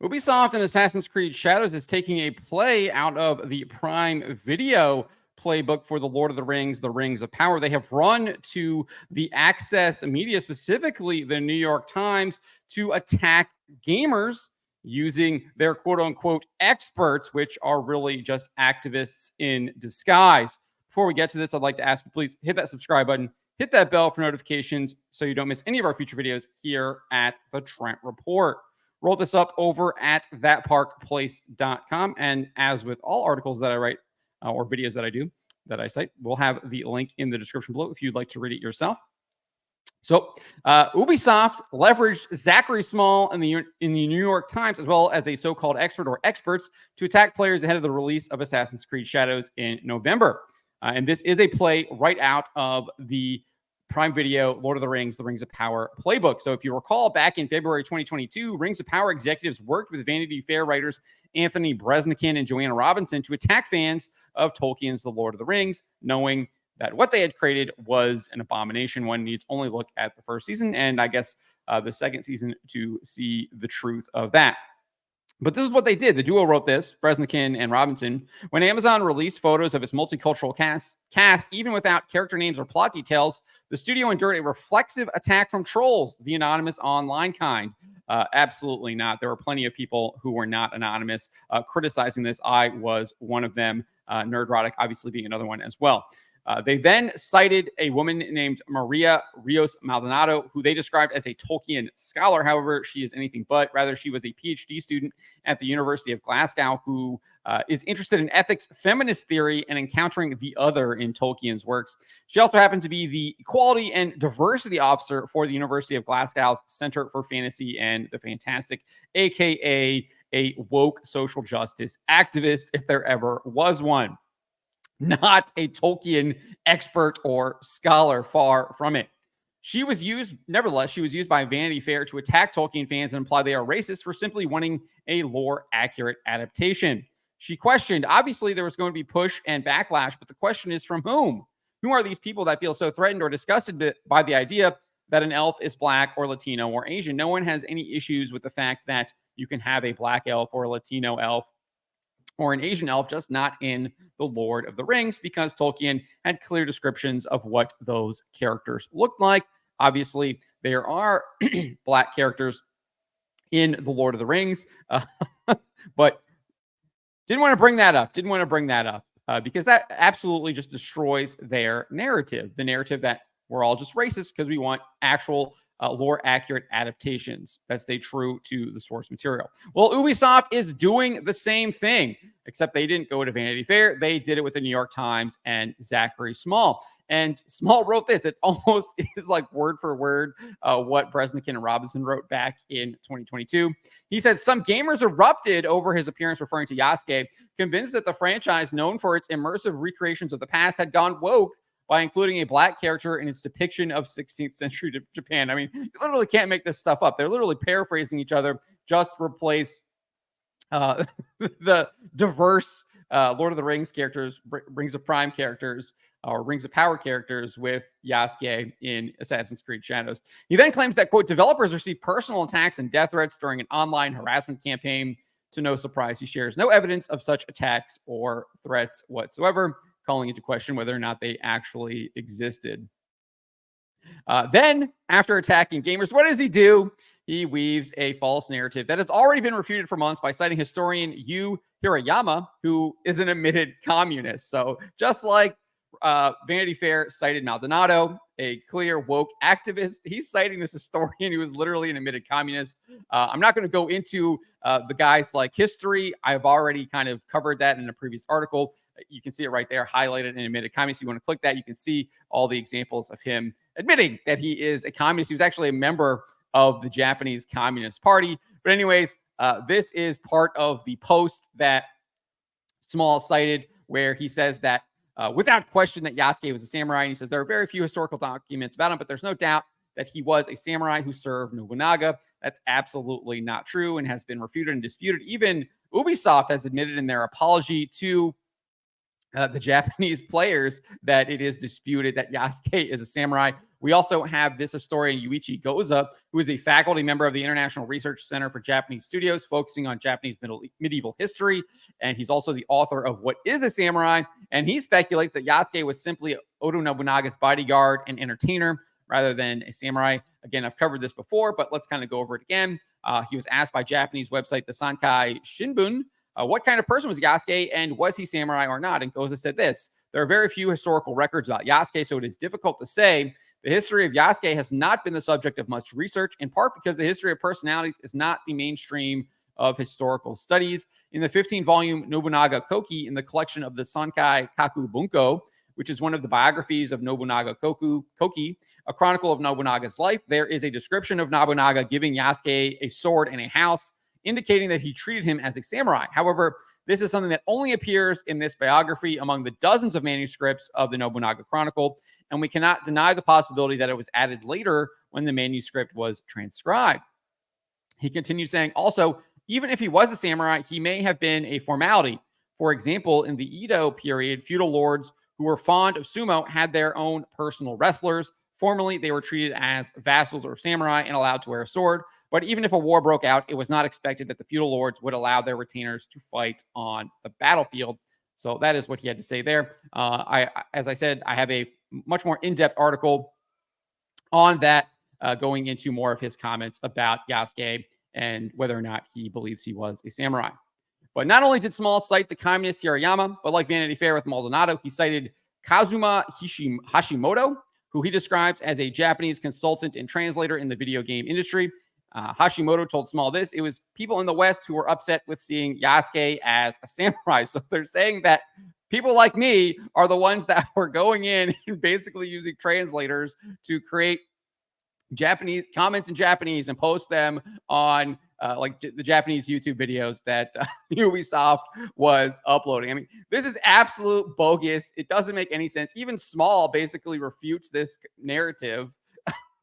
Ubisoft and Assassin's Creed Shadows is taking a play out of the Prime Video playbook for the Lord of the Rings of Power. They have run to the access media, specifically the New York Times, to attack gamers using their quote unquote experts, which are really just activists in disguise. Before we get to this, I'd like to ask you, please hit that subscribe button, hit that bell for notifications so you don't miss any of our future videos here at the Trent Report. Roll this up over at thatparkplace.com. And as with all articles that I write or videos that I do, that I cite, we'll have the link in the description below if you'd like to read it yourself. So Ubisoft leveraged Zachary Small in the New York Times, as well as a so-called expert or experts, to attack players ahead of the release of Assassin's Creed Shadows in November. And this is a play right out of the Prime Video, Lord of the Rings of Power playbook. So if you recall, back in February 2022, Rings of Power executives worked with Vanity Fair writers Anthony Breznican and Joanna Robinson to attack fans of Tolkien's The Lord of the Rings, knowing that what they had created was an abomination. One needs only look at the first season and I guess the second season to see the truth of that. But this is what they did. The duo wrote this, Breznican and Robinson. When Amazon released photos of its multicultural cast, even without character names or plot details, the studio endured a reflexive attack from trolls, the anonymous online kind. Absolutely not. There were plenty of people who were not anonymous criticizing this. I was one of them. Nerdrotic obviously being another one as well. They then cited a woman named Maria Rios Maldonado, who they described as a Tolkien scholar. However, she is anything but. Rather, she was a PhD student at the University of Glasgow who is interested in ethics, feminist theory, and encountering the other in Tolkien's works. She also happened to be the Equality and Diversity Officer for the University of Glasgow's Center for Fantasy and the Fantastic, aka a woke social justice activist, if there ever was one. Not a Tolkien expert or scholar, far from it. Nevertheless, she was used by Vanity Fair to attack Tolkien fans and imply they are racist for simply wanting a lore-accurate adaptation. She questioned, obviously there was going to be push and backlash, but the question is from whom? Who are these people that feel so threatened or disgusted by the idea that an elf is black or Latino or Asian? No one has any issues with the fact that you can have a black elf or a Latino elf or an Asian elf, just not in The Lord of the Rings, because Tolkien had clear descriptions of what those characters looked like. Obviously, there are black characters in The Lord of the Rings, but didn't want to bring that up. Because that absolutely just destroys their narrative, the narrative that we're all just racist because we want actual lore-accurate adaptations that stay true to the source material. Well, Ubisoft is doing the same thing, except they didn't go to Vanity Fair. They did it with the New York Times and Zachary Small. And Small wrote this. It almost is like word for word what Breznican and Robinson wrote back in 2022. He said, some gamers erupted over his appearance, referring to Yasuke, convinced that the franchise, known for its immersive recreations of the past, had gone woke by including a black character in its depiction of 16th century Japan. I mean, you literally can't make this stuff up. They're literally paraphrasing each other. Just replace the diverse Lord of the Rings characters, Rings of Prime characters, or Rings of Power characters with Yasuke in Assassin's Creed Shadows. He then claims that, quote, developers received personal attacks and death threats during an online harassment campaign. To no surprise, he shares no evidence of such attacks or threats whatsoever, calling into question whether or not they actually existed. Then, after attacking gamers, what does he do? He weaves a false narrative that has already been refuted for months by citing historian Yu Hirayama, who is an admitted communist. So just like Vanity Fair cited Maldonado, a clear woke activist, he's citing this historian who is literally an admitted communist. I'm not going to go into the guy's like history. I've already kind of covered that in a previous article. You can see it right there, highlighted and admitted communist. You want to click that, you can see all the examples of him admitting that he is a communist. He was actually a member of the Japanese Communist Party. But anyways, this is part of the post that Small cited, where he says that without question that Yasuke was a samurai. And he says there are very few historical documents about him, but there's no doubt that he was a samurai who served Nobunaga. That's absolutely not true and has been refuted and disputed. Even Ubisoft has admitted in their apology to the Japanese players that it is disputed that Yasuke is a samurai. We also have this historian, Yuichi Goza, who is a faculty member of the International Research Center for Japanese Studios, focusing on Japanese medieval history. And he's also the author of What is a Samurai? And he speculates that Yasuke was simply Oda Nobunaga's bodyguard and entertainer rather than a samurai. Again, I've covered this before, but let's kind of go over it again. He was asked by Japanese website, the Sankai Shinbun, what kind of person was Yasuke and was he samurai or not? And Goza said this: there are very few historical records about Yasuke, so it is difficult to say. The history of Yasuke has not been the subject of much research, in part because the history of personalities is not the mainstream of historical studies. In the 15-volume Nobunaga Koki in the collection of the Sankai Kaku Bunko, which is one of the biographies of Nobunaga Koki, a chronicle of Nobunaga's life, there is a description of Nobunaga giving Yasuke a sword and a house, indicating that he treated him as a samurai. However, this is something that only appears in this biography among the dozens of manuscripts of the Nobunaga Chronicle, and we cannot deny the possibility that it was added later when the manuscript was transcribed. He continued saying, also, even if he was a samurai, he may have been a formality. For example, in the Edo period, feudal lords who were fond of sumo had their own personal wrestlers. Formerly, they were treated as vassals or samurai and allowed to wear a sword. But even if a war broke out, it was not expected that the feudal lords would allow their retainers to fight on the battlefield. So that is what he had to say there. As I said, I have a much more in-depth article on that, going into more of his comments about Yasuke and whether or not he believes he was a samurai. But not only did Small cite the communist Hirayama, but like Vanity Fair with Maldonado, he cited Kazuma Hashimoto, who he describes as a Japanese consultant and translator in the video game industry. Hashimoto told Small this: it was people in the West who were upset with seeing Yasuke as a samurai. So they're saying that people like me are the ones that were going in and basically using translators to create Japanese comments in Japanese and post them on like the Japanese YouTube videos that Ubisoft was uploading. I mean, this is absolute bogus. It doesn't make any sense. Even Small basically refutes this narrative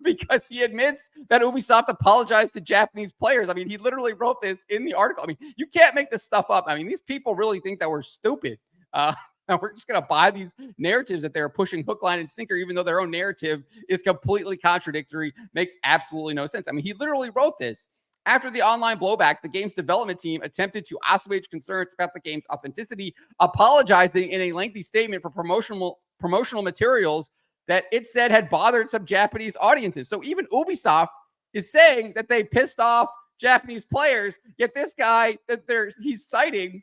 because he admits that Ubisoft apologized to Japanese players. I mean, he literally wrote this in the article. I mean, you can't make this stuff up. I mean, these people really think that we're stupid. And we're just going to buy these narratives that they're pushing hook, line, and sinker, even though their own narrative is completely contradictory, makes absolutely no sense. I mean, he literally wrote this. After the online blowback, the game's development team attempted to assuage concerns about the game's authenticity, apologizing in a lengthy statement for promotional materials that it said had bothered some Japanese audiences. So even Ubisoft is saying that they pissed off Japanese players, yet this guy that he's citing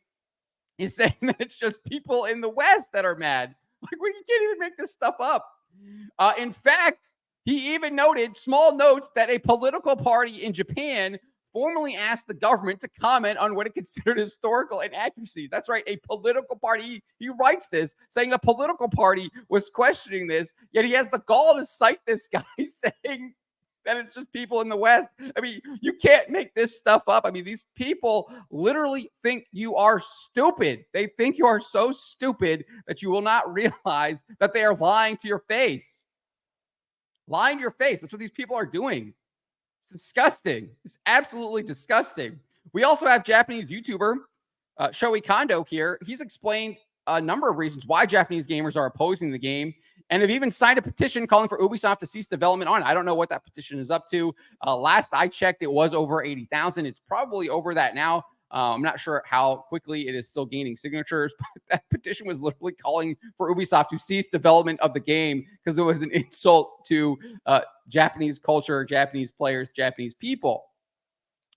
is saying that it's just people in the West that are mad. Like, well, you can't even make this stuff up. In fact, he even noted, Small notes, that a political party in Japan formally asked the government to comment on what it considered historical inaccuracies. That's right, a political party. He writes this, saying a political party was questioning this, yet he has the gall to cite this guy saying that it's just people in the West. I mean, you can't make this stuff up. I mean, these people literally think you are stupid. They think you are so stupid that you will not realize that they are lying to your face. Lying to your face. That's what these people are doing. It's disgusting. It's absolutely disgusting. We also have Japanese YouTuber Shoei Kondo here. He's explained a number of reasons why Japanese gamers are opposing the game, and have even signed a petition calling for Ubisoft to cease development on it. I don't know what that petition is up to. Last I checked, it was over 80,000. It's probably over that now. I'm not sure how quickly it is still gaining signatures, but that petition was literally calling for Ubisoft to cease development of the game because it was an insult to Japanese culture, Japanese players, Japanese people.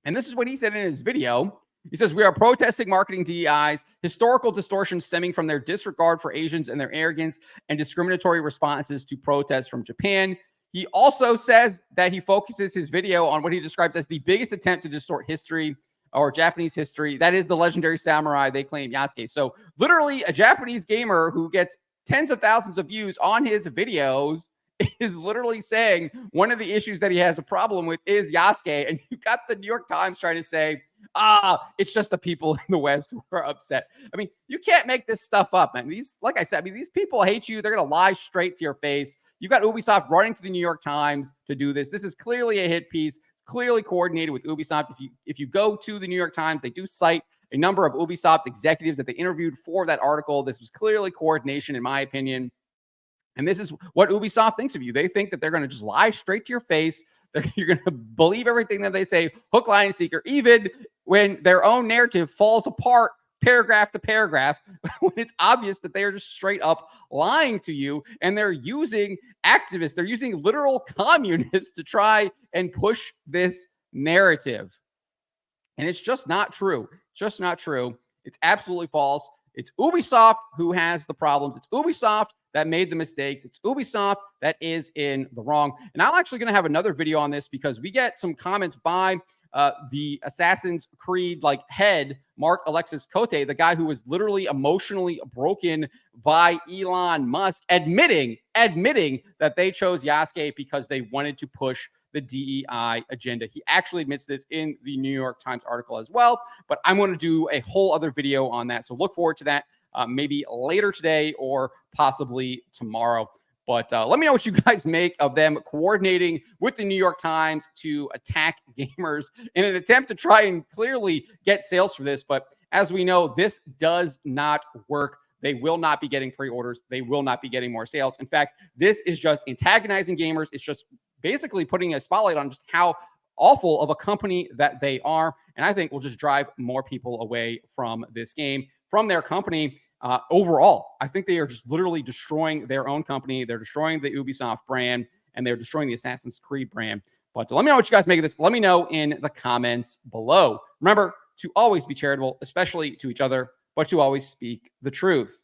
And this is what he said in his video. He says, we are protesting marketing DEIs, historical distortions stemming from their disregard for Asians and their arrogance and discriminatory responses to protests from Japan. He also says that he focuses his video on what he describes as the biggest attempt to distort history or Japanese history. That is the legendary samurai they claim, Yasuke. So literally a Japanese gamer who gets tens of thousands of views on his videos is literally saying one of the issues that he has a problem with is Yasuke. And you got the New York Times trying to say, it's just the people in the West who are upset. I mean, you can't make this stuff up, man. Like I said, I mean, these people hate you. They're going to lie straight to your face. You've got Ubisoft running to the New York Times to do this. This is clearly a hit piece, clearly coordinated with Ubisoft. If you go to the New York Times, they do cite a number of Ubisoft executives that they interviewed for that article. This was clearly coordination, in my opinion. And this is what Ubisoft thinks of you. They think that they're going to just lie straight to your face. You're going to believe everything that they say, hook, line, and sinker, even when their own narrative falls apart paragraph to paragraph, when it's obvious that they are just straight up lying to you, and they're using activists, they're using literal communists to try and push this narrative. And it's just not true. It's just not true. It's absolutely false. It's Ubisoft who has the problems. It's Ubisoft that made the mistakes. It's Ubisoft that is in the wrong. And I'm actually going to have another video on this because we get some comments by the Assassin's Creed head, Mark Alexis Cote, the guy who was literally emotionally broken by Elon Musk, admitting that they chose Yasuke because they wanted to push the DEI agenda. He actually admits this in the New York Times article as well, but I'm going to do a whole other video on that. So look forward to that maybe later today or possibly tomorrow. But let me know what you guys make of them coordinating with the New York Times to attack gamers in an attempt to try and clearly get sales for this. But as we know, this does not work. They will not be getting pre-orders. They will not be getting more sales. In fact, this is just antagonizing gamers. It's just basically putting a spotlight on just how awful of a company that they are. And I think will just drive more people away from this game, from their company. Overall, I think they are just literally destroying their own company. They're destroying the Ubisoft brand, and they're destroying the Assassin's Creed brand. But let me know what you guys make of this. Let me know in the comments below. Remember to always be charitable, especially to each other, but to always speak the truth.